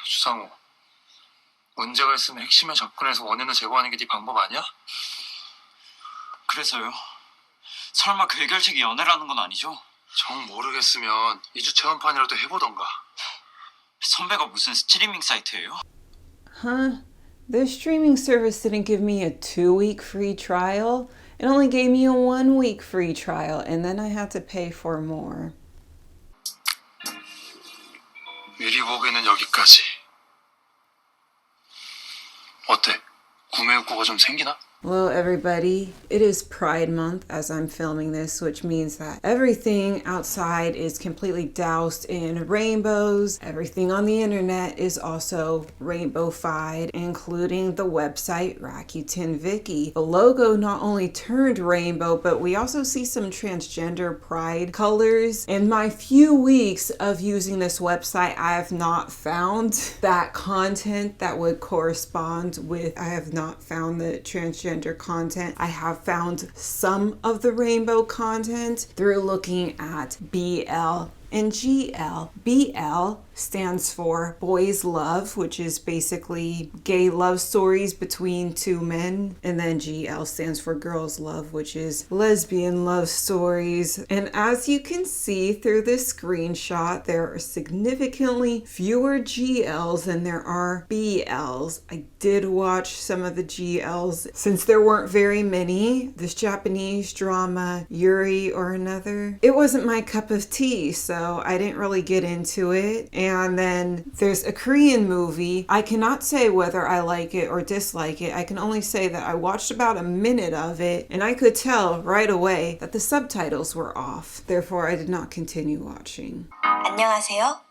주상호, 문제가 있으면 핵심에 접근해서 원인을 제거하는 게 네 방법 아니야? 그래서요? 설마 그 해결책이 연애라는 건 아니죠? 정 모르겠으면 2주 체험판이라도 해보던가. 선배가 무슨 스트리밍 사이트예요? Huh? The streaming service didn't give me a 2-week free trial. It only gave me a 1-week free trial, and then I had to pay for more. 미리 보기는 여기까지. 어때? 구매 욕구가 좀 생기나? Hello everybody, it is Pride Month as I'm filming this, which means that everything outside is completely doused in rainbows. Everything on the internet is also rainbow-fied, including the website Rakuten Viki. The logo not only turned rainbow, but we also see some transgender pride colors. In my few weeks of using this website, I have not found that content that would correspond with, I have not found the transgender content. I have found some of the rainbow content through looking at BL and GL. BL stands for boys love, which is basically gay love stories between two men. And then GL stands for girls love, which is lesbian love stories. And as you can see through this screenshot, there are significantly fewer GLs than there are BLs. I did watch some of the GLs since there weren't very many. This Japanese drama, Yuri or Another, it wasn't my cup of tea, so I didn't really get into it. And then there's a Korean movie. I cannot say whether I like it or dislike it. I can only say that I watched about a minute of it and I could tell right away that the subtitles were off. Therefore, I did not continue watching. 안녕하세요.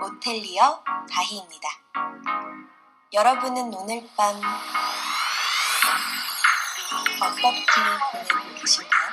모텔리어 다희입니다. 여러분은 오늘 밤 어떻게 보내고 계신가요?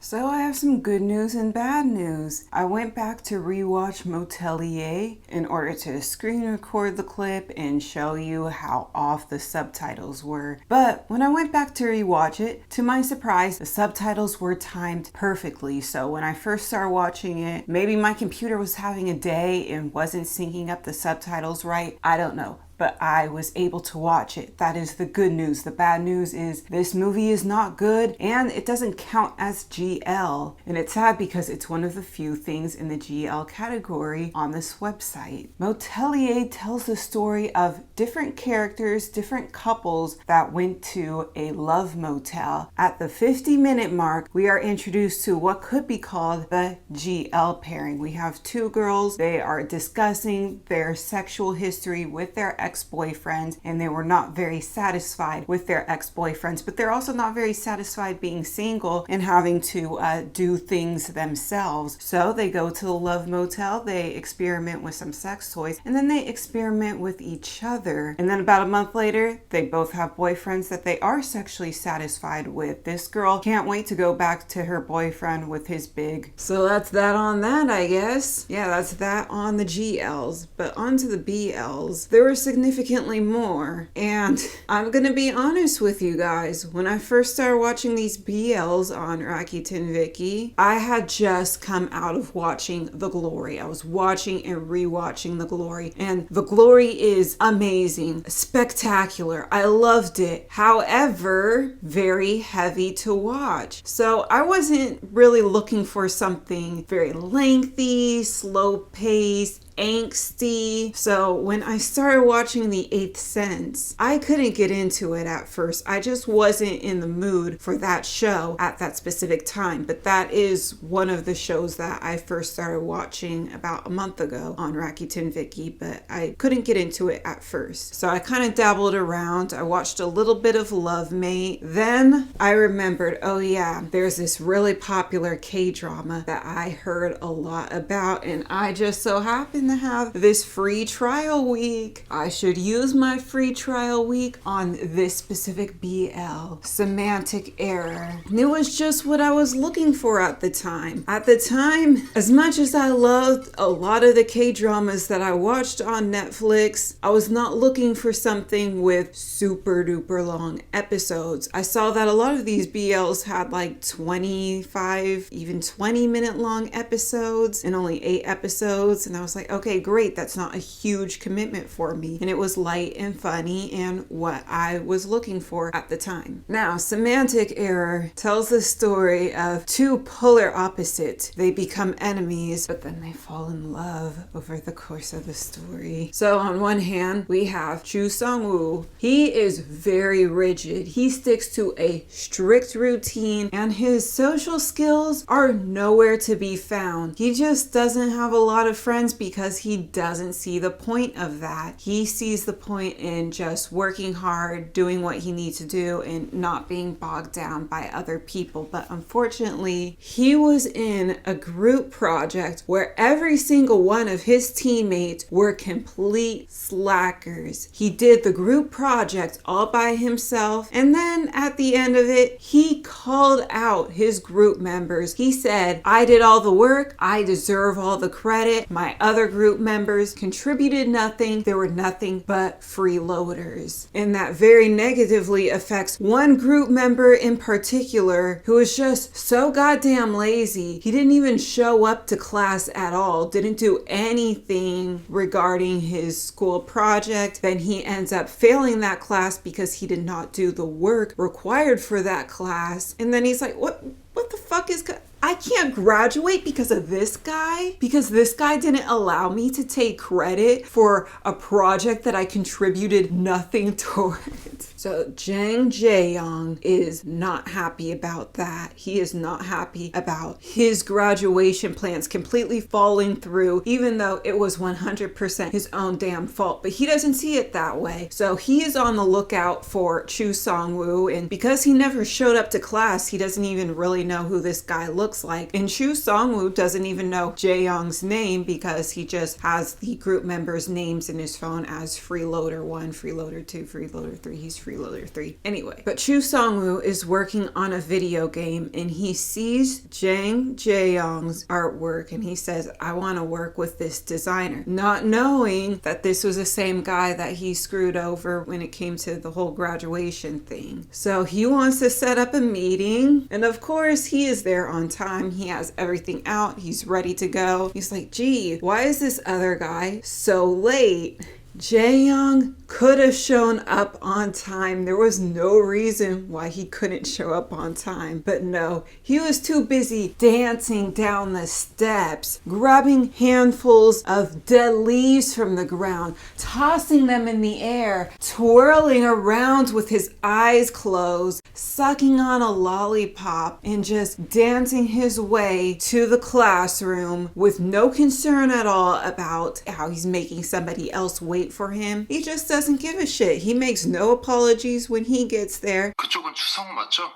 So I have some good news and bad news. I went back to rewatch Motelier in order to screen record the clip and show you how off the subtitles were. But when I went back to rewatch it, to my surprise, the subtitles were timed perfectly. So when I first started watching it, maybe my computer was having a day and wasn't syncing up the subtitles right. I don't know. But I was able to watch it. That is the good news. The bad news is this movie is not good and it doesn't count as GL. And it's sad because it's one of the few things in the GL category on this website. Motelier tells the story of different characters, different couples that went to a love motel. At the 50-minute mark, we are introduced to what could be called the GL pairing. We have two girls. They are discussing their sexual history with their ex-boyfriends, and they were not very satisfied with their ex-boyfriends, but they're also not very satisfied being single and having to do things themselves. So they go to the love motel, they experiment with some sex toys, and then they experiment with each other. And then about a month later, they both have boyfriends that they are sexually satisfied with. This girl can't wait to go back to her boyfriend with his big. So that's that on that, I guess. Yeah, that's that on the GLs. But on to the BLs. There were significantly more. And I'm gonna be honest with you guys. When I first started watching these BLs on Rakuten Viki, I had just come out of watching The Glory. I was watching and rewatching The Glory. And The Glory is amazing, spectacular. I loved it. However, very heavy to watch. So I wasn't really looking for something very lengthy, slow paced, angsty. So when I started watching The Eighth Sense, I couldn't get into it at first. I just wasn't in the mood for that show at that specific time. But that is one of the shows that I first started watching about a month ago on Rakuten Viki, but I couldn't get into it at first. So I kind of dabbled around. I watched a little bit of Love Mate. Then I remembered, oh yeah, there's this really popular K-drama that I heard a lot about, and I just so happened to have this free trial week. I should use my free trial week on this specific BL, Semantic Error. And it was just what I was looking for at the time. At the time, as much as I loved a lot of the K-dramas that I watched on Netflix, I was not looking for something with super duper long episodes. I saw that a lot of these BLs had like 25, even 20-minute long episodes and only 8 episodes. And I was like, okay, great, that's not a huge commitment for me. And it was light and funny and what I was looking for at the time. Now, Semantic Error tells the story of two polar opposites. They become enemies, but then they fall in love over the course of the story. So on one hand, we have Sangwoo. He is very rigid. He sticks to a strict routine and his social skills are nowhere to be found. He just doesn't have a lot of friends because he doesn't see the point of that. He sees the point in just working hard, doing what he needs to do, and not being bogged down by other people. But unfortunately, he was in a group project where every single one of his teammates were complete slackers. He did the group project all by himself, and then at the end of it, he called out his group members. He said, I did all the work, I deserve all the credit. My other group members contributed nothing. They were nothing but freeloaders. And that very negatively affects one group member in particular who was just so goddamn lazy. He didn't even show up to class at all, didn't do anything regarding his school project. Then he ends up failing that class because he did not do the work required for that class. And then he's like, what the fuck is... I can't graduate because of this guy? Because this guy didn't allow me to take credit for a project that I contributed nothing towards. So jaeyoung is not happy about that. He is not happy about his graduation plans completely falling through, even though it was 100% his own damn fault. But he doesn't see it that way. So he is on the lookout for Sangwoo, and because he never showed up to class, he doesn't even really know who this guy looks like. And Sangwoo doesn't even know Jaeyoung's name because he just has the group members' names in his phone as Freeloader 1, Freeloader 2, Freeloader 3. He's Freeloader 3. Anyway, but Sangwoo is working on a video game and he sees Jaeyoung's artwork and he says, I want to work with this designer, not knowing that this was the same guy that he screwed over when it came to the whole graduation thing. So he wants to set up a meeting, and of course he is there on time. He has everything out. He's ready to go. He's like, gee, why is this other guy so late? Jaeyoung could have shown up on time. There was no reason why he couldn't show up on time. But no, he was too busy dancing down the steps, grabbing handfuls of dead leaves from the ground, tossing them in the air, twirling around with his eyes closed, sucking on a lollipop, and just dancing his way to the classroom with no concern at all about how he's making somebody else wait for him. He just doesn't give a shit. He makes no apologies when he gets there. 그쪽은 주성우 맞죠?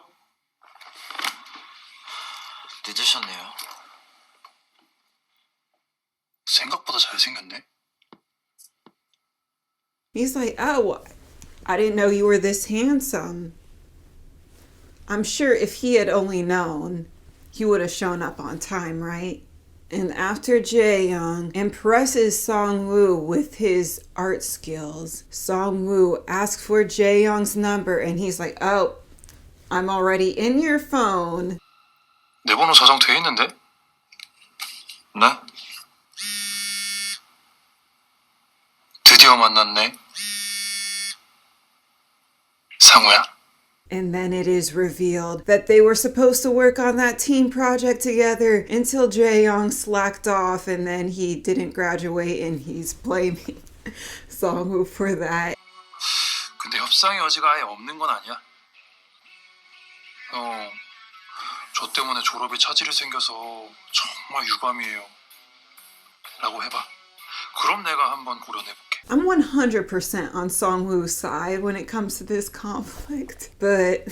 늦으셨네요. 생각보다 잘생겼네. He's like, oh, I didn't know you were this handsome. I'm sure if he had only known, he would have shown up on time, right? And after Jaeyoung impresses Sangwoo with his art skills, Sangwoo asks for Jaeyoung's number and he's like, oh, I'm already in your phone. 내 번호 저장돼 있는데? 네? 드디어 만났네. 상우야? And then it is revealed that they were supposed to work on that team project together until Jaeyoung slacked off and then he didn't graduate and he's blaming Sangwoo for that. 근데 협상의 여지가 아예 없는 건 아니야. 저 때문에 졸업에 차질이 생겨서 정말 유감이에요. 라고 해봐. 그럼 내가 한번 고려해볼게. I'm 100% on Sangwoo's side when it comes to this conflict, but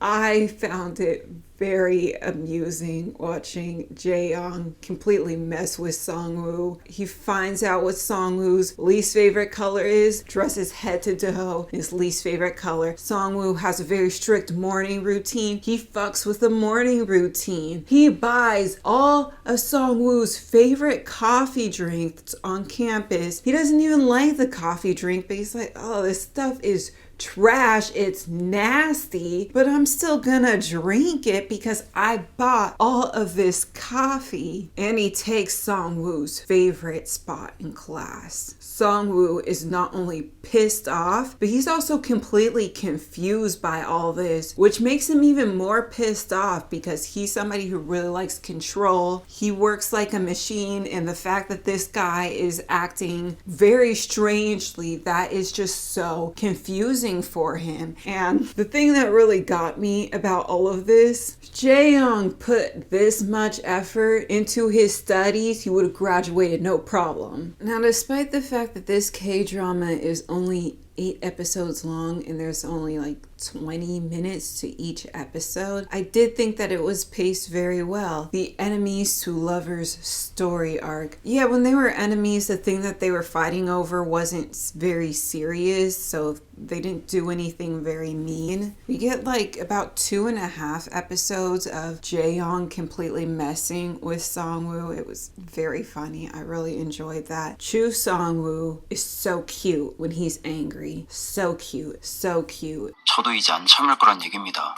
I found it very amusing watching Jaeyoung completely mess with Sangwoo. He finds out what Sangwoo's least favorite color is, dresses head to toe his least favorite color. Sangwoo has a very strict morning routine. He fucks with the morning routine. He buys all of Sangwoo's favorite coffee drink that's on campus. He doesn't even like the coffee drink, but he's like, oh, this stuff is trash, it's nasty, but I'm still gonna drink it because I bought all of this coffee. And he takes Sangwoo's favorite spot in class. Sangwoo is not only pissed off, but he's also completely confused by all this, which makes him even more pissed off because he's somebody who really likes control. He works like a machine, and the fact that this guy is acting very strangely, that is just so confusing for him. And the thing that really got me about all of this, Jaeyoung put this much effort into his studies, he would have graduated no problem. Now, despite the fact that this K-drama is only 8 episodes long and there's only like 20 minutes to each episode, I did think that it was paced very well. The enemies to lovers story arc. Yeah, when they were enemies, the thing that they were fighting over wasn't very serious, so they didn't do anything very mean. We get like about 2.5 episodes of Jaeyoung completely messing with Sangwoo. It was very funny. I really enjoyed that. Chu Sangwoo is so cute when he's angry. So cute. So cute. 저도 이제 안 참을 거란 얘기입니다.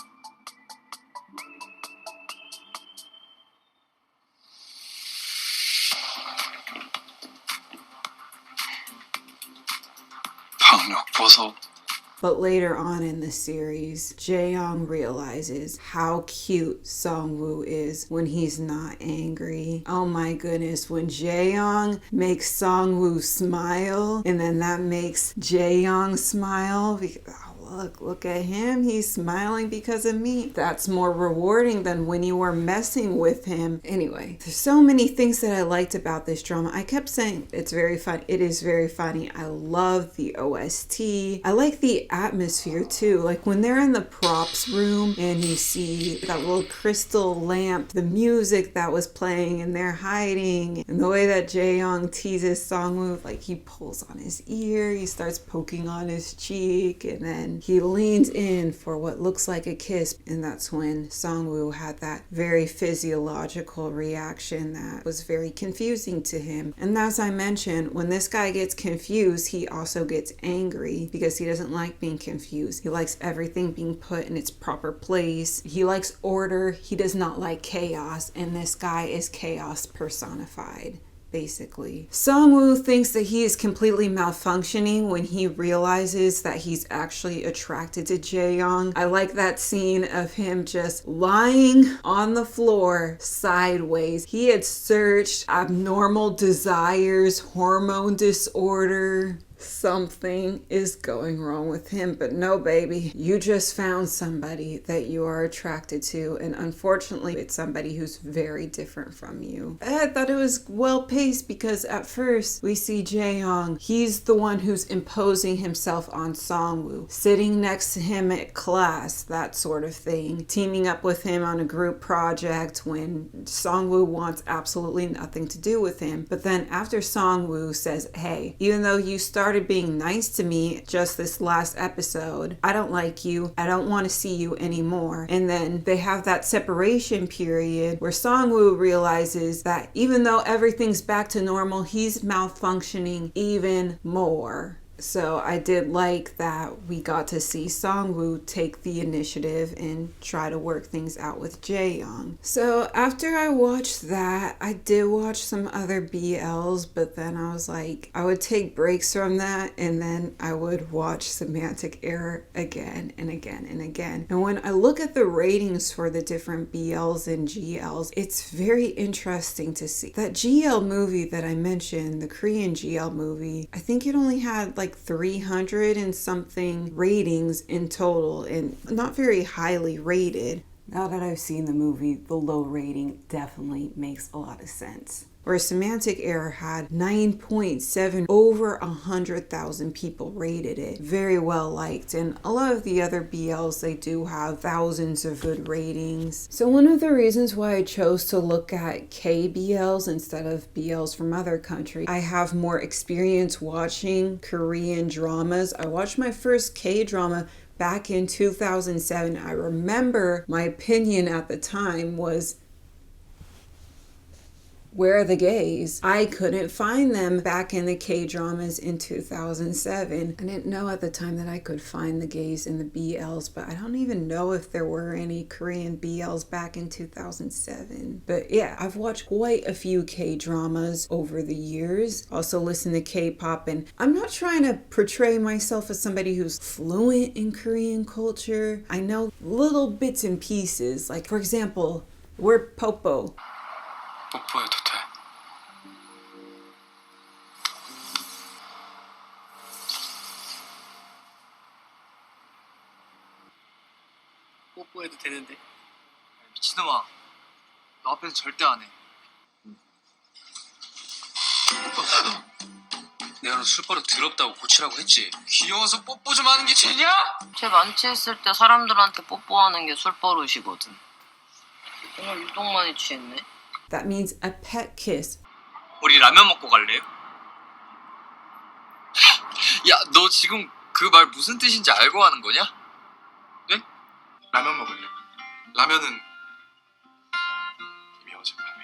박력보석. But later on in the series, Jaeyoung realizes how cute Sangwoo is when he's not angry. Oh my goodness, when Jaeyoung makes Sangwoo smile, and then that makes Jaeyoung smile, look at him, he's smiling because of me. That's more rewarding than when you were messing with him. Anyway, there's so many things that I liked about this drama. I kept saying it's very fun. It is very funny. I love the OST. I like the atmosphere too. Like when they're in the props room and you see that little crystal lamp, the music that was playing and they're hiding, and the way that Jaeyoung teases Sangwoo, like he pulls on his ear, he starts poking on his cheek, and then he leans in for what looks like a kiss, and that's when Sangwoo had that very physiological reaction that was very confusing to him. And as I mentioned, when this guy gets confused, he also gets angry because he doesn't like being confused. He likes everything being put in its proper place. He likes order. He does not like chaos, and this guy is chaos personified. Basically, Sangwoo thinks that he is completely malfunctioning when he realizes that he's actually attracted to Jaeyoung. I like that scene of him just lying on the floor sideways. He had searched abnormal desires, hormone disorder. Something is going wrong with him, but no, baby, you just found somebody that you are attracted to, and unfortunately it's somebody who's very different from you. I thought it was well paced because at first we see Jaeyoung, he's the one who's imposing himself on Sangwoo, sitting next to him at class, that sort of thing, teaming up with him on a group project when Sangwoo wants absolutely nothing to do with him. But then after Sangwoo says, hey, even though you started being nice to me just this last episode, I don't like you, I don't want to see you anymore. And then they have that separation period where Sangwoo realizes that even though everything's back to normal, he's malfunctioning even more. So I did like that we got to see Sangwoo take the initiative and try to work things out with Jaeyoung. So after I watched that, I did watch some other BLs, but then I was like, I would take breaks from that and then I would watch Semantic Error again and again and again. And when I look at the ratings for the different BLs and GLs, it's very interesting to see. That GL movie that I mentioned, the Korean GL movie, I think it only had like 300 and something ratings in total and not very highly rated. Now that I've seen the movie, the low rating definitely makes a lot of sense. Where Semantic Error had 9.7, over 100,000 people rated it. Very well liked, and a lot of the other BLs, they do have thousands of good ratings. So one of the reasons why I chose to look at KBLs instead of BLs from other countries, I have more experience watching Korean dramas. I watched my first K-drama back in 2007. I remember my opinion at the time was, Where are the gays? I couldn't find them back in the K-dramas in 2007. I didn't know at the time that I could find the gays in the BLs, but I don't even know if there were any Korean BLs back in 2007. But yeah, I've watched quite a few K-dramas over the years. Also listen to K-pop, and I'm not trying to portray myself as somebody who's fluent in Korean culture. I know little bits and pieces. Like, for example, word popo. 뽀뽀해도 돼. 뽀뽀해도 되는데. 미친놈아, 너 앞에서 절대 안 해. 내가 너 술버릇 더럽다고 고치라고 했지. 귀여워서 뽀뽀 좀 하는 게 죄냐? 제 만취했을 때 사람들한테 뽀뽀하는 게 술버릇이거든. 오늘 유독 많이 취했네. That means a pet kiss. 우리 라면 먹고 갈래요? 야, 너 지금 그 말 무슨 뜻인지 알고 하는 거냐? 네? 라면 먹을래. 라면은 이미 어젯밤에.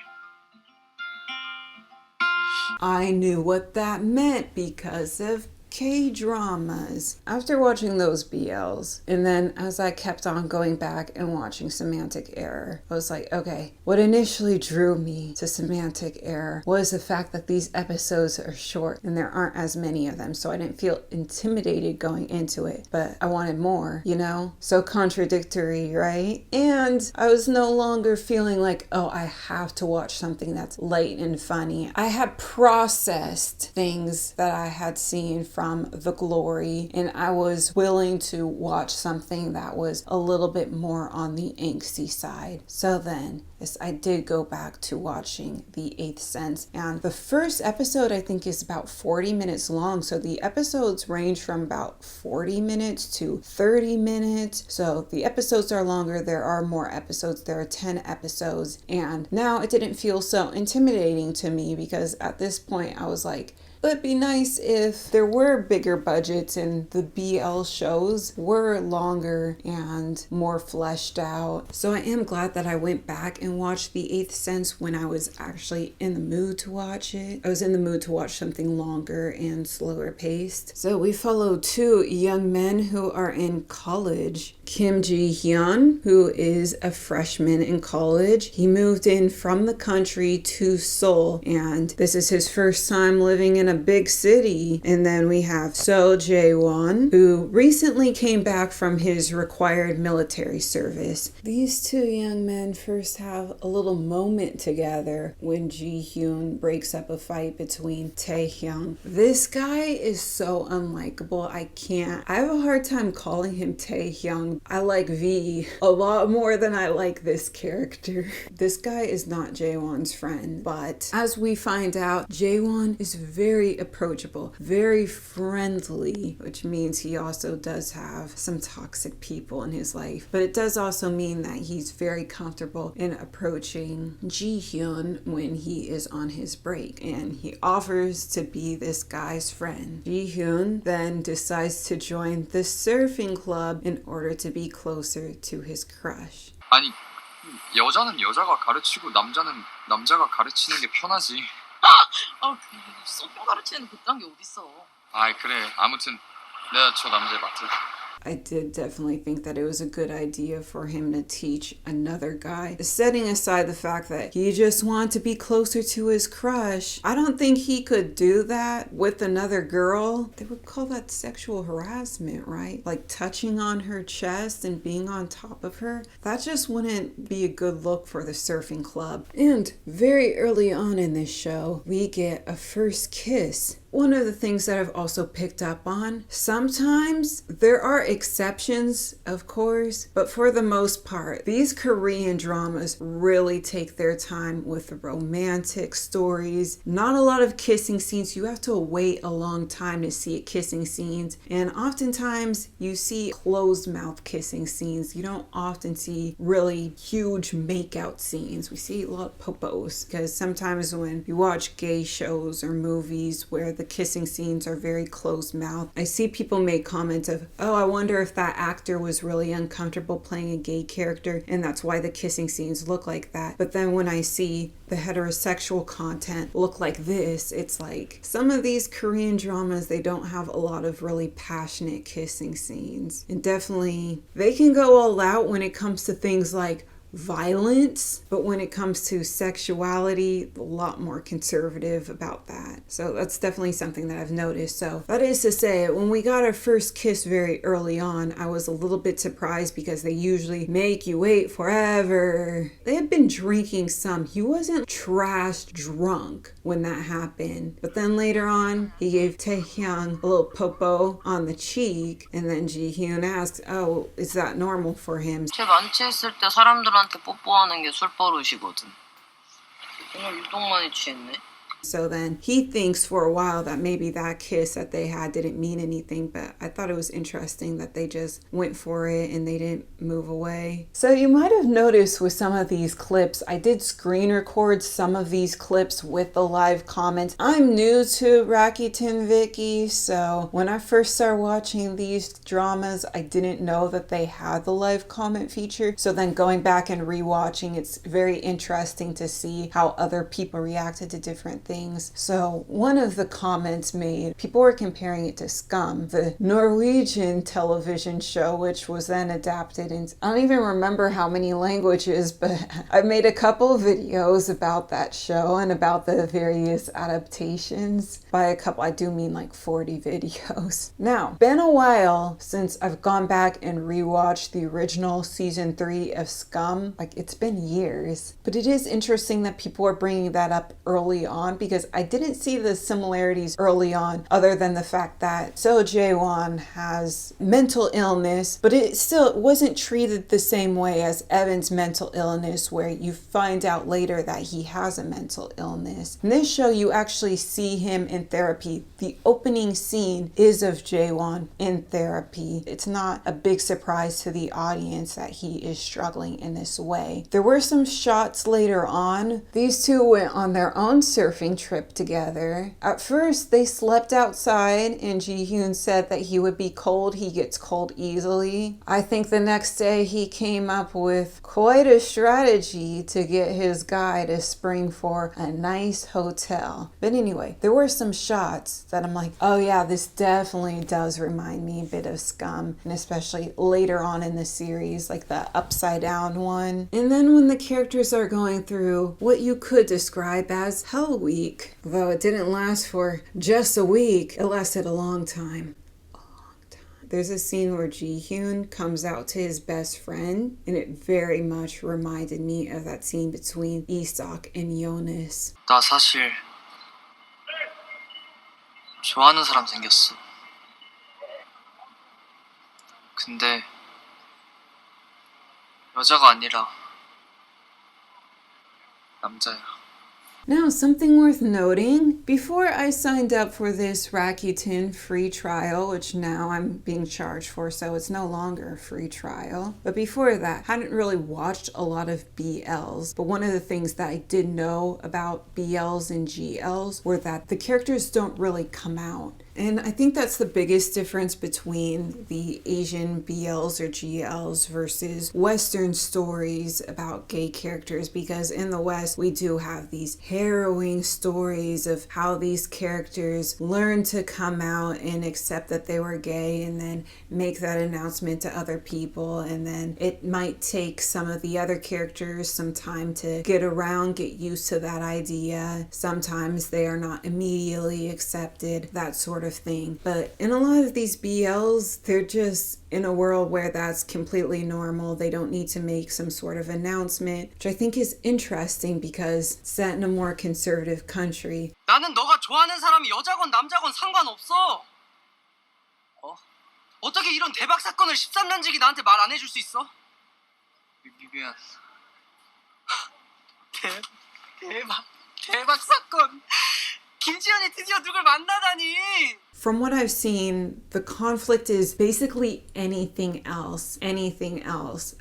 I knew what that meant because of K-dramas. After watching those BLs, and then as I kept on going back and watching Semantic Error, I was like, okay, what initially drew me to Semantic Error was the fact that these episodes are short and there aren't as many of them, so I didn't feel intimidated going into it, but I wanted more, you know? So contradictory, right? And I was no longer feeling like, oh, I have to watch something that's light and funny. I had processed things that I had seen from The Glory, and I was willing to watch something that was a little bit more on the angsty side. So then, yes, I did go back to watching The Eighth Sense, and the first episode I think is about 40 minutes long, so the episodes range from about 40 minutes to 30 minutes. So the episodes are longer, there are more episodes, there are 10 episodes, and now it didn't feel so intimidating to me because at this point I was like, it'd be nice if there were bigger budgets and the BL shows were longer and more fleshed out. So I am glad that I went back and watched The Eighth Sense when I was actually in the mood to watch it. I was in the mood to watch something longer and slower paced. So we follow two young men who are in college. Kim Jihyun, who is a freshman in college. He moved in from the country to Seoul, and this is his first time living in a big city. And then we have jaewon, who recently came back from his required military service. These two young men first have a little moment together when Jihyun breaks up a fight between Taehyung. This guy is so unlikable. I have a hard time calling him Taehyung. I like V a lot more than I like this character. This guy is not Jaewon's friend, but as we find out, Jaewon is very approachable, very friendly, which means he also does have some toxic people in his life. But it does also mean that he's very comfortable in approaching Jihyun when he is on his break, and he offers to be this guy's friend. Jihyun then decides to join the surfing club in order to be closer to his crush. 아니, 여자는 여자가 가르치고 남자는 남자가 가르치는 게 편하지. 아, 쏙 가르치는 그딴 게 어딨어. 아이, 그래. 아무튼 내가 저 남자 맡을게. I did definitely think that it was a good idea for him to teach another guy. Setting aside the fact that he just wanted to be closer to his crush, I don't think he could do that with another girl. They would call that sexual harassment, right? Like touching on her chest and being on top of her. That just wouldn't be a good look for the surfing club. And very early on in this show, we get a first kiss. One of the things that I've also picked up on, sometimes there are exceptions, of course, but for the most part, these Korean dramas really take their time with the romantic stories. Not a lot of kissing scenes. You have to wait a long time to see kissing scenes, and oftentimes you see closed mouth kissing scenes. You don't often see really huge makeout scenes. We see a lot of popos because sometimes when you watch gay shows or movies where the the kissing scenes are very closed mouth. I see people make comments of, oh, I wonder if that actor was really uncomfortable playing a gay character and that's why the kissing scenes look like that. But then when I see the heterosexual content look like this, it's like some of these Korean dramas, they don't have a lot of really passionate kissing scenes. And definitely they can go all out when it comes to things like violence, but when it comes to sexuality, a lot more conservative about that. So that's definitely something that I've noticed. So that is to say, when we got our first kiss very early on, I was a little bit surprised because they usually make you wait forever. They had been drinking some. He wasn't trashed drunk when that happened. But then later on, he gave jaeyoung a little popo on the cheek, and then jihyun asked, oh, is that normal for him? 제 만취했을 때 사람들한테 뽀뽀하는 게 술버릇이거든. 오늘 유독 많이 취했네. So then he thinks for a while that maybe that kiss that they had didn't mean anything, but I thought it was interesting that they just went for it and they didn't move away. So you might have noticed with some of these clips, I did screen record some of these clips with the live comments. I'm new to Rakuten Viki, so when I first started watching these dramas, I didn't know that they had the live comment feature. So then going back and rewatching, it's very interesting to see how other people reacted to different things. So one of the comments made, people were comparing it to Skam, the Norwegian television show, which was then adapted into, I don't even remember how many languages, but I made a couple videos about that show and about the various adaptations. By a couple, I do mean like 40 videos. Now, been a while since I've gone back and rewatched the original season 3 of Skam. Like, it's been years, but it is interesting that people are bringing that up early on, because I didn't see the similarities early on other than the fact that jaewon has mental illness, but it still wasn't treated the same way as Evan's mental illness, where you find out later that he has a mental illness. In this show, you actually see him in therapy. The opening scene is of jaewon in therapy. It's not a big surprise to the audience that he is struggling in this way. There were some shots later on. These two went on their own surfing trip together. At first, they slept outside and Jihyun said that he would be cold. He gets cold easily. I think the next day he came up with quite a strategy to get his guy to spring for a nice hotel. But anyway, there were some shots that I'm like, oh yeah, this definitely does remind me a bit of Skam, and especially later on in the series, like the upside down one. And then when the characters are going through what you could describe as Hell Week, though it didn't last for just a week, it lasted a long time. There's a scene where Jihyun comes out to his best friend, and it very much reminded me of that scene between Isak and Jonas. 나 사실 좋아하는 사람 생겼어. 근데 여자가 아니라 남자야. Now, something worth noting, before I signed up for this Rakuten free trial, which now I'm being charged for, so it's no longer a free trial. But before that, I hadn't really watched a lot of BLs. But one of the things that I did know about BLs and GLs were that the characters don't really come out. And I think that's the biggest difference between the Asian BLs or GLs versus Western stories about gay characters, because in the West, we do have these harrowing stories of how these characters learn to come out and accept that they were gay and then make that announcement to other people. And then it might take some of the other characters some time to get around, get used to that idea. Sometimes they are not immediately accepted, that sort of thing. But in a lot of these BLs, they're just in a world where that's completely normal. They don't need to make some sort of announcement, which I think is interesting because it's set in a more conservative country. 나는 너가 좋아하는 사람이 여자건 남자건 상관없어. 어떻게 이런 대박 사건을 13년지기 나한테 말 안 해줄 수 있어? 미안. 대박 사건. 김지현이 드디어 누굴 만나다니. From what I've seen, the conflict is basically anything else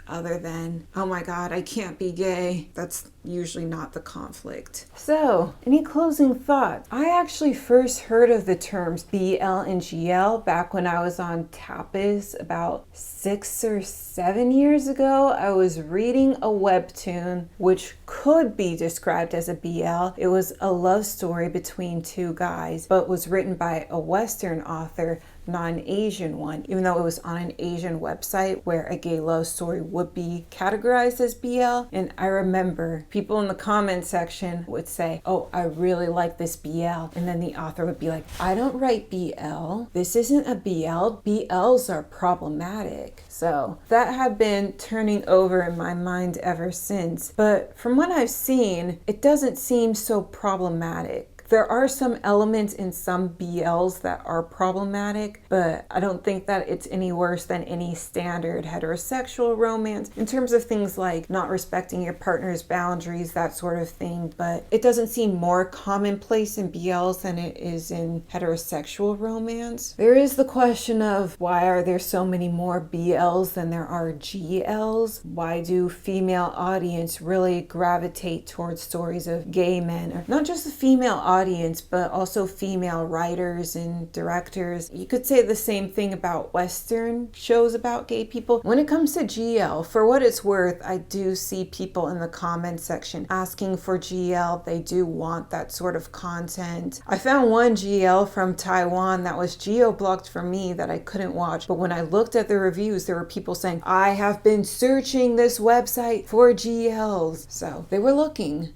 other than, oh my God, I can't be gay. That's usually not the conflict. So, any closing thoughts? I actually first heard of the terms BL and GL back when I was on Tapas about 6 or 7 years ago. I was reading a webtoon which could be described as a BL. It was a love story between two guys, but was written by a Western author, not an Asian one, even though it was on an Asian website where a gay love story would be categorized as BL. And I remember people in the comment section would say, oh, I really like this BL. And then the author would be like, I don't write BL. This isn't a BL. BLs are problematic. So that had been turning over in my mind ever since. But from what I've seen, it doesn't seem so problematic. There are some elements in some BLs that are problematic, but I don't think that it's any worse than any standard heterosexual romance in terms of things like not respecting your partner's boundaries, that sort of thing. But it doesn't seem more commonplace in BLs than it is in heterosexual romance. There is the question of why are there so many more BLs than there are GLs? Why do female audience really gravitate towards stories of gay men? Or not just the female audience, but also female writers and directors. You could say the same thing about Western shows about gay people. When it comes to GL, for what it's worth, I do see people in the comment section asking for GL. They do want that sort of content. I found one GL from Taiwan that was geo-blocked for me that I couldn't watch, but when I looked at the reviews, there were people saying, I have been searching this website for GLs. So they were looking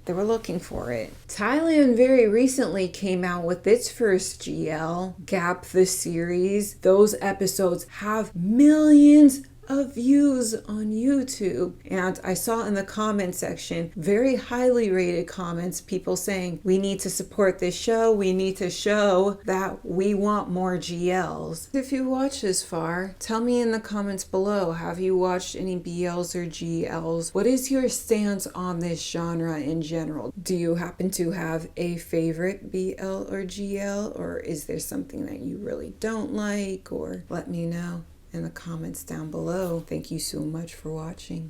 for it. Thailand very recently came out with its first GL, Gap the series. Those episodes have millions of views on YouTube. And I saw in the comment section very highly rated comments, people saying, we need to support this show. We need to show that we want more GLs. If you watch this far, tell me in the comments below, have you watched any BLs or GLs? What is your stance on this genre in general? Do you happen to have a favorite BL or GL, or is there something that you really don't like? Or let me know in the comments down below. Thank you so much for watching.